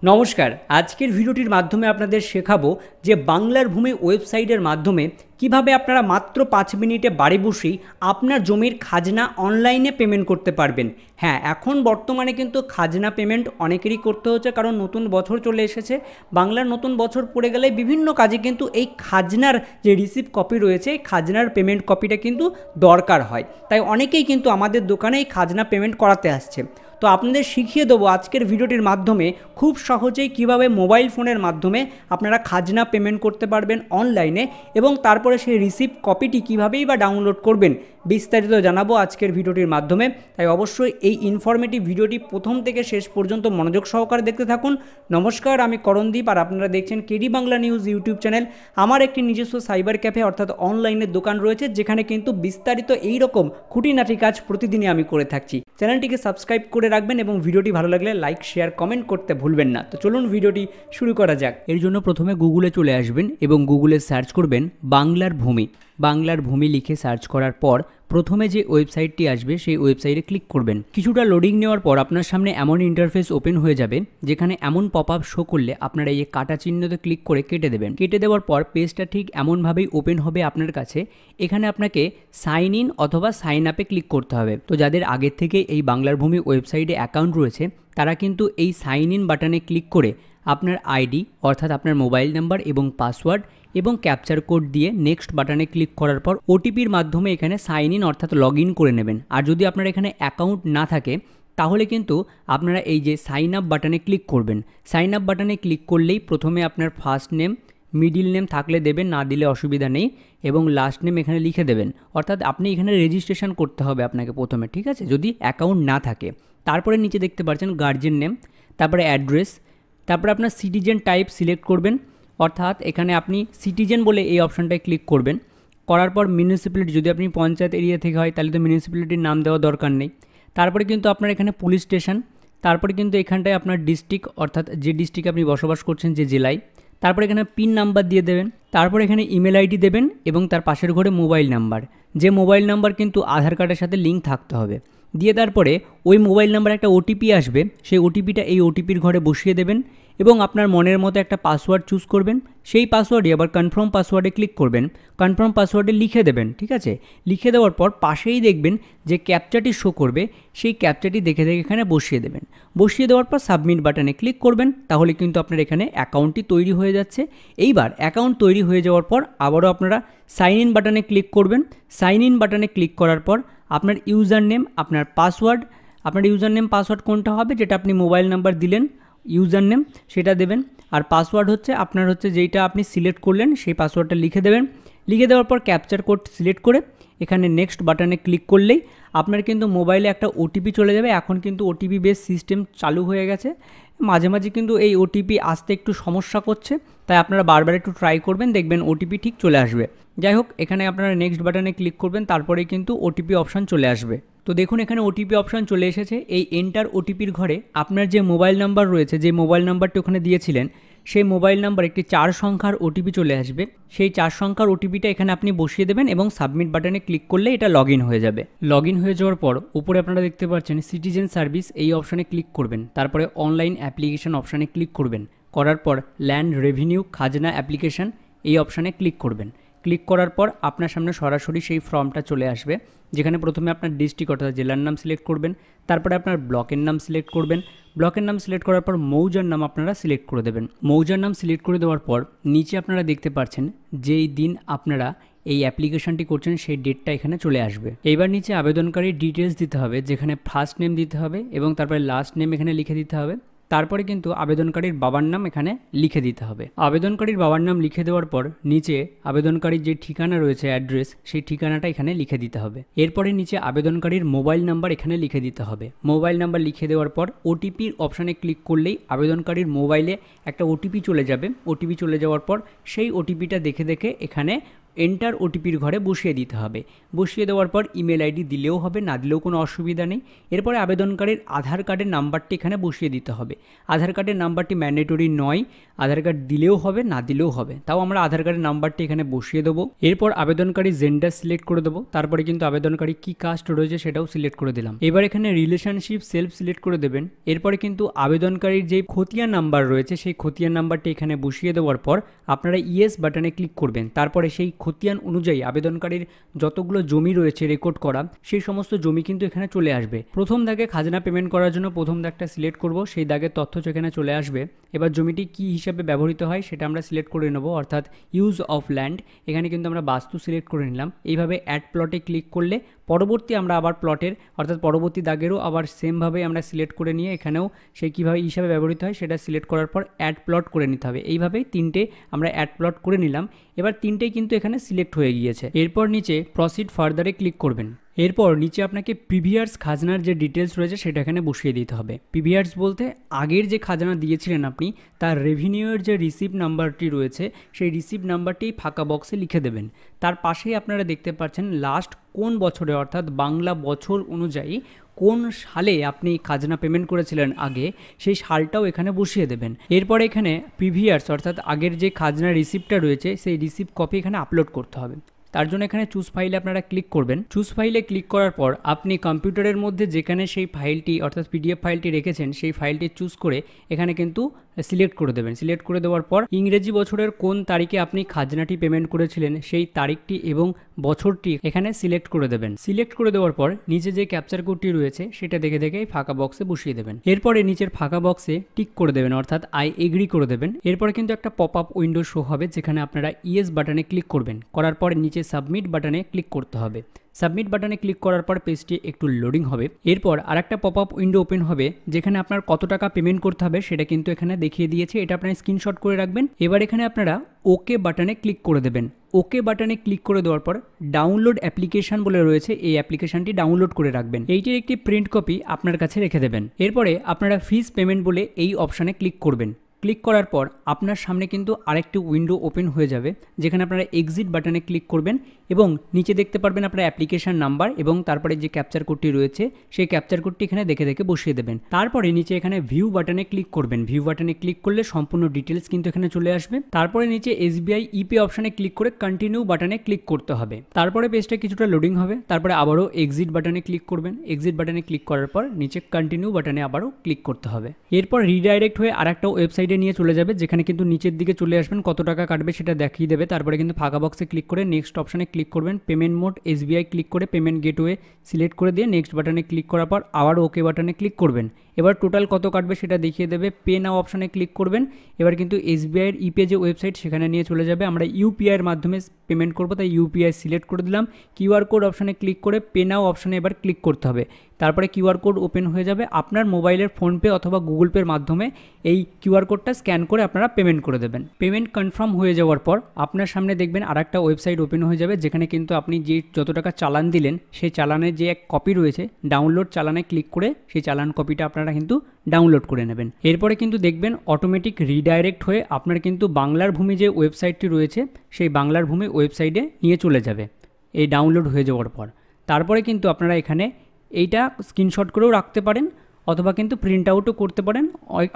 নমস্কার, আজকের ভিডিওটির মাধ্যমে আপনাদের শেখাবো যে বাংলার ভূমি ওয়েবসাইটের মাধ্যমে কিভাবে আপনারা মাত্র 5 মিনিটে বাড়ি বসেই আপনার জমির খাজনা অনলাইনে পেমেন্ট করতে পারবেন। হ্যাঁ, এখন বর্তমানে কিন্তু খাজনা পেমেন্ট অনেকেরই করতে হচ্ছে, কারণ নতুন বছর চলে এসেছে। বাংলার নতুন বছর পড়ে গেলে বিভিন্ন কাজে কিন্তু এই খাজনার যে রিসিপ্ট কপি রয়েছে, এই খাজনার পেমেন্ট কপিটা কিন্তু দরকার হয়। তাই অনেকেই কিন্তু আমাদের দোকানে এই খাজনা পেমেন্ট করাতে আসছে। তো আপনাদের শিখিয়ে দেবো আজকের ভিডিওটির মাধ্যমে খুব সহজেই কিভাবে মোবাইল ফোনের মাধ্যমে আপনারা খাজনা পেমেন্ট করতে পারবেন অনলাইনে, এবং তারপরে সেই রিসিপ্ট কপিটি কীভাবেই বা ডাউনলোড করবেন বিস্তারিত জানাবো আজকের ভিডিওটির মাধ্যমে। তাই অবশ্যই এই ইনফরমেটিভ ভিডিওটি প্রথম থেকে শেষ পর্যন্ত মনোযোগ সহকারে দেখতে থাকুন। নমস্কার, আমি করণদীপ আর আপনারা দেখছেন KD Bangla news YouTube channel. আমার একটি নিজস্ব সাইবার ক্যাফে অর্থাৎ অনলাইনের দোকান রয়েছে, যেখানে কিন্তু বিস্তারিত এই রকম খুঁটিনাটি কাজ প্রতিদিনই আমি করে থাকছি। চ্যানেলটিকে সাবস্ক্রাইব করে রাখবেন এবং ভিডিওটি ভালো লাগলে লাইক শেয়ার কমেন্ট করতে ভুলবেন না। তো চলুন ভিডিওটি শুরু করা যাক। এর জন্য প্রথমে গুগলে চলে আসবেন এবং গুগলে সার্চ করবেন বাংলার ভূমি। বাংলার ভূমি লিখে সার্চ করার পর প্রথমে যে ওয়েবসাইটটি আসবে সেই ওয়েবসাইটে ক্লিক করবেন। কিছুটা লোডিং নেওয়ার পর আপনার সামনে এমন ইন্টারফেস ওপেন হয়ে যাবে, যেখানে এমন পপ আপ শো করলে আপনারা এই কাটা চিহ্নতে ক্লিক করে কেটে দেবেন। কেটে দেওয়ার পর পেজটা ঠিক এমনভাবেই ওপেন হবে আপনার কাছে। এখানে আপনাকে সাইন ইন অথবা সাইন আপে ক্লিক করতে হবে। তো যাদের আগের থেকে এই বাংলার ভূমি ওয়েবসাইটে অ্যাকাউন্ট রয়েছে, তারা কিন্তু এই সাইন ইন বাটনে ক্লিক করে আপনার আইডি অর্থাৎ আপনার মোবাইল নাম্বার এবং পাসওয়ার্ড এবং ক্যাপচার কোড দিয়ে নেক্সট বাটনে ক্লিক করার পর ওটিপির মাধ্যমে এখানে সাইন ইন অর্থাৎ লগ ইন করে নেবেন। আর যদি আপনার এখানে অ্যাকাউন্ট না থাকে, তাহলে কিন্তু আপনারা এই যে সাইন আপ বাটনে ক্লিক করবেন। সাইন আপ বাটনে ক্লিক করলেই প্রথমে আপনার ফার্স্ট নেম, মিডিল নেম থাকলে দেবেন, না দিলে অসুবিধা নেই, এবং লাস্ট নেম এখানে লিখে দেবেন। অর্থাৎ আপনি এখানে রেজিস্ট্রেশন করতে হবে আপনাকে প্রথমে, ঠিক আছে, যদি অ্যাকাউন্ট না থাকে। তারপরে নিচে দেখতে পাচ্ছেন গার্জেন নেম, তারপরে অ্যাড্রেস, তারপরে আপনার সিটিজেন টাইপ সিলেক্ট করবেন। অর্থাৎ এখানে আপনি সিটিজেন বলে এই অপশানটায় ক্লিক করবেন। করার পর মিউনিসিপ্যালিটি, যদি আপনি পঞ্চায়েত এরিয়া থেকে হয় তাহলে তো মিউনিসিপ্যালিটির নাম দেওয়া দরকার নেই। তারপরে কিন্তু আপনার এখানে পুলিশ স্টেশন, তারপরে কিন্তু এখানটায় আপনার ডিস্ট্রিক্ট অর্থাৎ যে ডিস্ট্রিক্টে আপনি বসবাস করছেন, যে জেলায়, তারপরে এখানে পিন নাম্বার দিয়ে দেবেন। তারপর এখানে ইমেল আইডি দেবেন এবং তার পাশের ঘরে মোবাইল নাম্বার, যে মোবাইল নাম্বার কিন্তু আধার কার্ডের সাথে লিঙ্ক থাকতে হবে। দিয়ে তারপরে ওই মোবাইল নাম্বার একটা ওটিপি আসবে, সেই ওটিপিটা এই ওটিপির ঘরে বসিয়ে দেবেন এবং আপনার মনের মতো একটা পাসওয়ার্ড চুজ করবেন। সেই পাসওয়ার্ডে আবার কনফার্ম পাসওয়ার্ডে ক্লিক করবেন, কনফার্ম পাসওয়ার্ডে লিখে দেবেন, ঠিক আছে। লিখে দেওয়ার পর পাশেই দেখবেন যে ক্যাপচাটি শো করবে, সেই ক্যাপচাটি দেখে দেখে এখানে বসিয়ে দেবেন। বসিয়ে দেওয়ার পর সাবমিট বাটনে ক্লিক করবেন, তাহলে কিন্তু আপনার এখানে অ্যাকাউন্টটি তৈরি হয়ে যাচ্ছে। এইবার অ্যাকাউন্ট তৈরি হয়ে যাওয়ার পর আবারও আপনারা সাইন ইন বাটনে ক্লিক করবেন। সাইন ইন বাটনে ক্লিক করার পর আপনার ইউজার নেম, আপনার পাসওয়ার্ড, আপনার ইউজার নেম পাসওয়ার্ড কোনটা হবে, যেটা আপনি মোবাইল নাম্বার দিলেন ইউজার নেম সেটা দেবেন, আর পাসওয়ার্ড হচ্ছে আপনার যেইটা আপনি সিলেক্ট করলেন সেই পাসওয়ার্ডটা লিখে দেবেন। লিখে দেওয়ার পর ক্যাপচার কোড সিলেক্ট করে এখানে নেক্সট বাটনে ক্লিক করলেই আপনার কিন্তু মোবাইলে একটা ওটিপি চলে যাবে। এখন কিন্তু ওটিপি বেস সিস্টেম চালু হয়ে গেছে, মাঝে মাঝে কিন্তু এই ওটিপি আসতে একটু সমস্যা করছে, তাই আপনারা বারবার একটু ট্রাই করবেন, দেখবেন ওটিপি ঠিক চলে আসবে। যাই হোক, এখানে আপনারা নেক্সট বাটনে ক্লিক করবেন, তারপরেই কিন্তু ওটিপি অপশান চলে আসবে। তো দেখুন এখানে ওটিপি অপশান চলে এসেছে। এই এন্টার ওটিপির ঘরে আপনার যে মোবাইল নাম্বার রয়েছে, যে মোবাইল নাম্বারটি ওখানে দিয়েছিলেন, সেই মোবাইল নাম্বার একটি 4 সংখ্যার ওটিপি চলে আসবে। সেই 4 সংখ্যার ওটিপিটা এখানে আপনি বসিয়ে দেবেন এবং সাবমিট বাটনে ক্লিক করলে এটা লগ ইন হয়ে যাবে। লগ ইন হয়ে যাওয়ার পর উপরে আপনারা দেখতে পাচ্ছেন সিটিজেন সার্ভিস, এই অপশানে ক্লিক করবেন। তারপরে অনলাইন অ্যাপ্লিকেশন অপশানে ক্লিক করবেন। করার পর ল্যান্ড রেভিনিউ খাজনা অ্যাপ্লিকেশন এই অপশানে ক্লিক করবেন। ক্লিক করার পর আপনার সামনে সরাসরি সেই ফর্মটা চলে আসবে, যেখানে প্রথমে আপনার ডিস্ট্রিক্ট অর্থাৎ জেলার নাম সিলেক্ট করবেন, তারপরে আপনার ব্লকের নাম সিলেক্ট করবেন। ব্লকের নাম সিলেক্ট করার পর মৌজার নাম আপনারা সিলেক্ট করে দেবেন। মৌজার নাম সিলেক্ট করে দেওয়ার পর নিচে আপনারা দেখতে পাচ্ছেন যেই দিন আপনারা এই অ্যাপ্লিকেশনটি করছেন সেই ডেটটা এখানে চলে আসবে। এইবার নিচে আবেদনকারীর ডিটেলস দিতে হবে, যেখানে ফার্স্ট নেম দিতে হবে এবং তারপরে লাস্ট নেম এখানে লিখে দিতে হবে। তারপরে কিন্তু আবেদনকারীর বাবার নাম এখানে লিখে দিতে হবে। আবেদনকারীর বাবার নাম লিখে দেওয়ার পর নিচে আবেদনকারীর যে ঠিকানা রয়েছে অ্যাড্রেস, সেই ঠিকানাটা এখানে লিখে দিতে হবে। এরপরে নিচে আবেদনকারীর মোবাইল নাম্বার এখানে লিখে দিতে হবে। মোবাইল নাম্বার লিখে দেওয়ার পর ওটিপির অপশানে ক্লিক করলেই আবেদনকারীর মোবাইলে একটা ওটিপি চলে যাবে। ওটিপি চলে যাওয়ার পর সেই ওটিপিটা দেখে দেখে এখানে এন্টার ওটিপির ঘরে বসিয়ে দিতে হবে। বসিয়ে দেওয়ার পর ইমেল আইডি দিলেও হবে, না দিলেও কোনো অসুবিধা নেই। এরপরে আবেদনকারীর আধার কার্ডের নাম্বারটি এখানে বসিয়ে দিতে হবে। আধার কার্ডের নাম্বারটি ম্যান্ডেটরি নয়, আধার কার্ড দিলেও হবে, না দিলেও হবে, তাও আমরা আধার কার্ডের নাম্বারটি এখানে বসিয়ে দেবো। এরপর আবেদনকারী জেন্ডার সিলেক্ট করে দেবো। তারপরে কিন্তু আবেদনকারী কী কাস্ট রয়েছে সেটাও সিলেক্ট করে দিলাম। এবার এখানে রিলেশনশিপ সেলফ সিলেক্ট করে দেবেন। এরপরে কিন্তু আবেদনকারীর যে খতিয়ান নাম্বার রয়েছে সেই খতিয়ান নাম্বারটি এখানে বসিয়ে দেওয়ার পর আপনারা ইয়েস বাটনে ক্লিক করবেন। তারপরে সেই খতিয়ান অনুযায়ী আবেদনকারীর যতগুলো জমি রয়েছে রেকর্ড করা সেই সমস্ত জমি কিন্তু এখানে চলে আসবে। প্রথম দাগে খাজনা পেমেন্ট করার জন্য প্রথম দাগটা সিলেক্ট করব, সেই দাগের তথ্য এখানে চলে আসবে। এবার জমিটি কী হিসাবে ব্যবহৃত হয় সেটা আমরা সিলেক্ট করে নেব, অর্থাৎ ইউজ অফ ল্যান্ড। এখানে কিন্তু আমরা বাস্তু সিলেক্ট করে নিলাম। এইভাবে অ্যাড প্লটে ক্লিক করলে পরবর্তী আমরা আবার প্লটের অর্থাৎ পরবর্তী দাগেরও আবার সেমভাবে আমরা সিলেক্ট করে নিয়ে এখানেও সেই কীভাবে হিসাবে ব্যবহৃত হয় সেটা সিলেক্ট করার পর অ্যাড প্লট করে নিতে হবে। এইভাবেই তিনটে আমরা অ্যাড প্লট করে নিলাম। এবার তিনটেই কিন্তু এখানে সিলেক্ট হয়ে গিয়েছে। এরপর নিচে প্রসিড ফার্দারে ক্লিক করবেন। এরপর নিচে আপনাকে প্রিভিয়াস খাজনার যে ডিটেলস রয়েছে সেটা এখানে বসিয়ে দিতে হবে। প্রিভিয়াস বলতে আগের যে খাজনা দিয়েছিলেন আপনি তার রেভিনিউয়ের যে রিসিপ্ট নাম্বারটি রয়েছে সেই রিসিপ্ট নাম্বারটি ফাঁকা বক্সে লিখে দেবেন। তার পাশেই আপনারা দেখতে পাচ্ছেন লাস্ট কোন বছরে অর্থাৎ বাংলা বছর অনুযায়ী কোন সালে আপনি খাজনা পেমেন্ট করেছিলেন আগে সেই সালটাও এখানে বসিয়ে দেবেন। এরপর এখানে প্রিভিয়াস অর্থাৎ আগের যে খাজনা রিসিপ্টটা রয়েছে সেই রিসিপ্ট কপি এখানে আপলোড করতে হবে। তার জন্য এখানে চুজ ফাইলে আপনারা ক্লিক করবেন। চুজ ফাইলে ক্লিক করার পর আপনি কম্পিউটারের মধ্যে যেখানে সেই ফাইলটি অর্থাৎ পিডিএফ ফাইলটি রেখেছেন সেই ফাইলটি চুজ করে এখানে কিন্তু সিলেক্ট করে দেবেন। সিলেক্ট করে দেওয়ার পর ইংরেজি বছরের কোন তারিখে আপনি খাজনাটি পেমেন্ট করেছিলেন সেই তারিখটি এবং বছরটি এখানে সিলেক্ট করে দেবেন। সিলেক্ট করে দেওয়ার পর নিচে যে ক্যাপচার কোডটি রয়েছে সেটা দেখে দেখে ফাঁকা বক্সে বসিয়ে দেবেন। এরপরে নিচের ফাঁকা বক্সে টিক করে দেবেন অর্থাৎ আই এগ্রি করে দেবেন। এরপরে কিন্তু একটা পপ আপ উইন্ডো শো হবে যেখানে আপনারা ইয়েস বাটনে ক্লিক করবেন। করার পর নিচে সাবমিট বাটনে ক্লিক করতে হবে। সাবমিট বাটনে ক্লিক করার পর পেজটি একটু লোডিং হবে। এরপর আরেকটা পপ আপ উইন্ডো ওপেন হবে যেখানে আপনার কত টাকা পেমেন্ট করতে হবে সেটা কিন্তু এখানে দেখিয়ে দিয়েছে, এটা আপনারা স্ক্রিনশট করে রাখবেন। এবার এখানে আপনারা ওকে বাটনে ক্লিক করে দেবেন। ওকে বাটনে ক্লিক করে দেওয়ার পর ডাউনলোড অ্যাপ্লিকেশন বলে রয়েছে, এই অ্যাপ্লিকেশনটি ডাউনলোড করে রাখবেন। এইটির একটি প্রিন্ট কপি আপনার কাছে রেখে দেবেন। এরপরে আপনারা ফিস পেমেন্ট বলে এই অপশানে ক্লিক করবেন। ক্লিক করার পর আপনার সামনে কিন্তু আরেকটি উইন্ডো ওপেন হয়ে যাবে যেখানে আপনারা এক্সিট বাটনে ক্লিক করবেন এবং নিচে দেখতে পারবেন আপনার অ্যাপ্লিকেশন নাম্বার এবং তারপরে যে ক্যাপচার কোডটি রয়েছে সেই ক্যাপচার কোডটি এখানে দেখে দেখে বসিয়ে দেবেন। তারপরে নিচে এখানে ভিউ বাটনে ক্লিক করবেন। ভিউ বাটনে ক্লিক করলে সম্পূর্ণ ডিটেলস কিন্তু এখানে চলে আসবে। তারপরে নিচে এসবিআই ইপে অপশানে ক্লিক করে কন্টিনিউ বাটনে ক্লিক করতে হবে। তারপরে পেজটা কিছুটা লোডিং হবে। তারপরে আবারও এক্সিট বাটনে ক্লিক করবেন। এক্সিট বাটনে ক্লিক করার পর নিচে কন্টিনিউ বাটনে আবারও ক্লিক করতে হবে। এরপর রিডাইরেক্ট হয়ে আরেকটা ওয়েবসাইটে নিয়ে চলে যাবে যেখানে কিন্তু নিচের দিকে চলে আসবেন, কত টাকা কাটবে সেটা দেখিয়ে দেবে। তারপরে কিন্তু ফাঁকা বক্সে ক্লিক করে নেক্সট অপশানে ক্লিক করবেন। পেমেন্ট মোড এসবিআই ক্লিক করে পেমেন্ট গেটওয়ে সিলেক্ট করে দিয়ে নেক্সট বাটনে ক্লিক করার পর আবার ওকে বাটনে ক্লিক করবেন। এবার টোটাল কত কাটবে সেটা দেখিয়ে দেবে। পে নাও অপশানে ক্লিক করবেন। এবার কিন্তু এসবিআইয়ের ইপে যে ওয়েবসাইট সেখানে নিয়ে চলে যাবে। আমরা ইউপিআইয়ের মাধ্যমে পেমেন্ট করবো তাই ইউপিআই সিলেক্ট করে দিলাম। কিউআর কোড অপশানে ক্লিক করে পে নাও অপশানে এবার ক্লিক করতে হবে। তারপরে কিউআর কোড ওপেন হয়ে যাবে। আপনার মোবাইলের ফোনপে অথবা গুগল পের মাধ্যমে এই কিউআর কোডটা স্ক্যান করে আপনারা পেমেন্ট করে দেবেন। পেমেন্ট কনফার্ম হয়ে যাওয়ার পর আপনার সামনে দেখবেন আরেকটা ওয়েবসাইট ওপেন হয়ে যাবে যেখানে কিন্তু আপনি যে যত টাকা চালান দিলেন সেই চালানের যে এক কপি রয়েছে ডাউনলোড চালানে ক্লিক করে সেই চালান কপিটা আপনারা কিন্তু ডাউনলোড করে নেবেন। এরপরে কিন্তু দেখবেন অটোমেটিক রিডাইরেক্ট হয়ে আপনার কিন্তু বাংলার ভূমি যে ওয়েবসাইটটি রয়েছে সেই বাংলার ভূমি ওয়েবসাইটে নিয়ে চলে যাবে এই ডাউনলোড হয়ে যাওয়ার পর। তারপরে কিন্তু আপনারা এখানে এইটা স্ক্রিনশট করেও রাখতে পারেন অথবা কিন্তু প্রিন্ট আউটও করতে পারেন।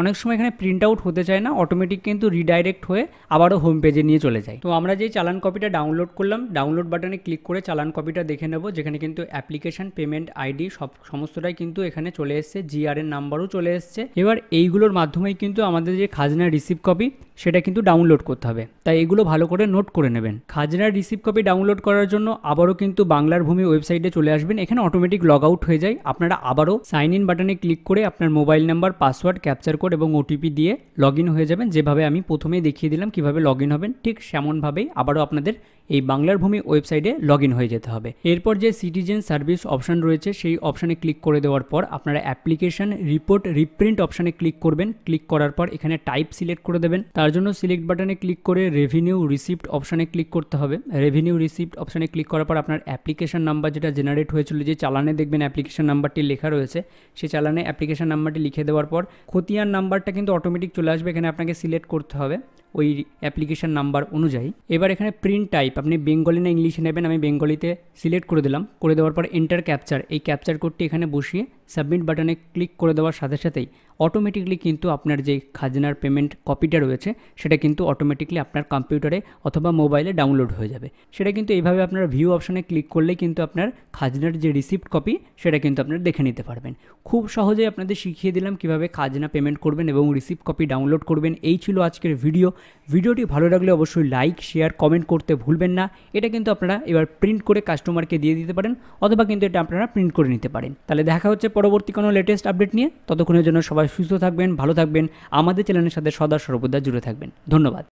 অনেক সময় এখানে প্রিন্ট আউট হতে চায় না, অটোমেটিক কিন্তু রিডাইরেক্ট হয়ে আবারও হোম পেজে নিয়ে চলে যায়। তো আমরা যেই চালান কপিটা ডাউনলোড করলাম ডাউনলোড বাটনে ক্লিক করে চালান কপিটা দেখে নেব যেখানে কিন্তু অ্যাপ্লিকেশন পেমেন্ট আইডি সমস্তটাই কিন্তু এখানে চলে এসছে, জিআরএন নাম্বারও চলে এসছে। এবার এইগুলোর মাধ্যমেই কিন্তু আমাদের যে খাজনার রিসিপ্ট কপি সেটা কিন্তু ডাউনলোড করতে হবে, তাই এগুলো ভালো করে নোট করে নেবেন। খাজনার রিসিপ্ট কপি ডাউনলোড করার জন্য আবারও কিন্তু বাংলার ভূমি ওয়েবসাইটে চলে আসবেন। এখানে অটোমেটিক লগ আউট হয়ে যায়। আপনারা আবারও সাইন ইন বাটনে ক্লিক করে আপনার mobile number, password, capture code এবং ওটিপি দিয়ে লগ ইন হয়ে যাবেন। যেভাবে আমি প্রথমেই দেখিয়ে দিলাম কিভাবে লগ ইন হবেন ঠিক সেমনভাবেই আবারও আপনাদের এই বাংলার ভূমি ওয়েবসাইটে লগ ইন হয়ে যেতে হবে। এরপর যে সিটিজেন সার্ভিস অপশান রয়েছে সেই অপশানে ক্লিক করে দেওয়ার পর আপনারা অ্যাপ্লিকেশন রিপোর্ট রিপ্রিন্ট অপশানে ক্লিক করবেন। ক্লিক করার পর এখানে টাইপ সিলেক্ট করে দেবেন। তার জন্য সিলেক্ট বাটনে ক্লিক করে রেভিনিউ রিসিপ্ট অপশানে ক্লিক করতে হবে। রেভিনিউ রিসিপ্ট অপশানে ক্লিক করার পর আপনার অ্যাপ্লিকেশন নাম্বার যেটা জেনারেট হয়েছিল, যে চালানে দেখবেন অ্যাপ্লিকেশন নাম্বারটি লেখা রয়েছে, সেই চালানে অ্যাপ্লিকেশন নাম্বারটি লিখে দেওয়ার পর খতিয়ান নাম্বারটা কিন্তু অটোমেটিক চলে আসবে। এখানে আপনাকে সিলেক্ট করতে হবে ওই অ্যাপ্লিকেশন নাম্বার অনুযায়ী। এবার এখানে প্রিন্ট টাইপ আপনি বেঙ্গলি না ইংলিশে নেবেন, আমি বেঙ্গলিতে সিলেক্ট করে দিলাম। করে দেওয়ার পর এন্টার ক্যাপচার, এই ক্যাপচার কোডটি এখানে বসিয়ে সাবমিট বাটনে ক্লিক করে দেওয়ার সাথে সাথেই অটোমেটিকলি কিন্তু আপনার যে খাজনার পেমেন্ট কপিটা রয়েছে সেটা কিন্তু অটোমেটিকলি আপনার কম্পিউটারে অথবা মোবাইলে ডাউনলোড হয়ে যাবে। সেটা কিন্তু এইভাবে আপনার ভিউ অপশানে ক্লিক করলেই কিন্তু আপনার খাজনার যে রিসিপ্ট কপি সেটা কিন্তু আপনার দেখে নিতে পারবেন। খুব সহজেই আপনাদের শিখিয়ে দিলাম কীভাবে খাজনা পেমেন্ট করবেন এবং রিসিপ্ট কপি ডাউনলোড করবেন। এই ছিল আজকের ভিডিওটি ভালো লাগলে অবশ্যই লাইক শেয়ার কমেন্ট করতে ভুলবেন না। এটা কিন্তু আপনারা এবার প্রিন্ট করে কাস্টমারকে দিয়ে দিতে পারেন অথবা কিন্তু এটা আপনারা প্রিন্ট করে নিতে পারেন। তাহলে দেখা হচ্ছে পরবর্তী কোনো লেটেস্ট আপডেট নিয়ে। ততক্ষণের জন্য সবাই সুস্থ থাকবেন, ভালো থাকবেন, আমাদের চ্যানেলের সাথে সদা সর্বদা জুড়ে থাকবেন। ধন্যবাদ।